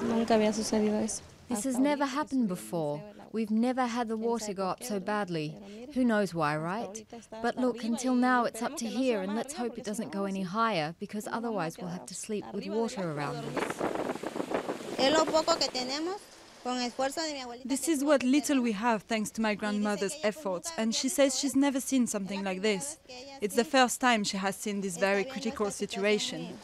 Nunca había sucedido eso. This has never happened before. We've never had the water go up so badly. Who knows why, right? But look, until now it's up to here, and let's hope it doesn't go any higher, because otherwise we'll have to sleep with water around us. This is what little we have thanks to my grandmother's efforts, and she says she's never seen something like this. It's the first time she has seen this very critical situation.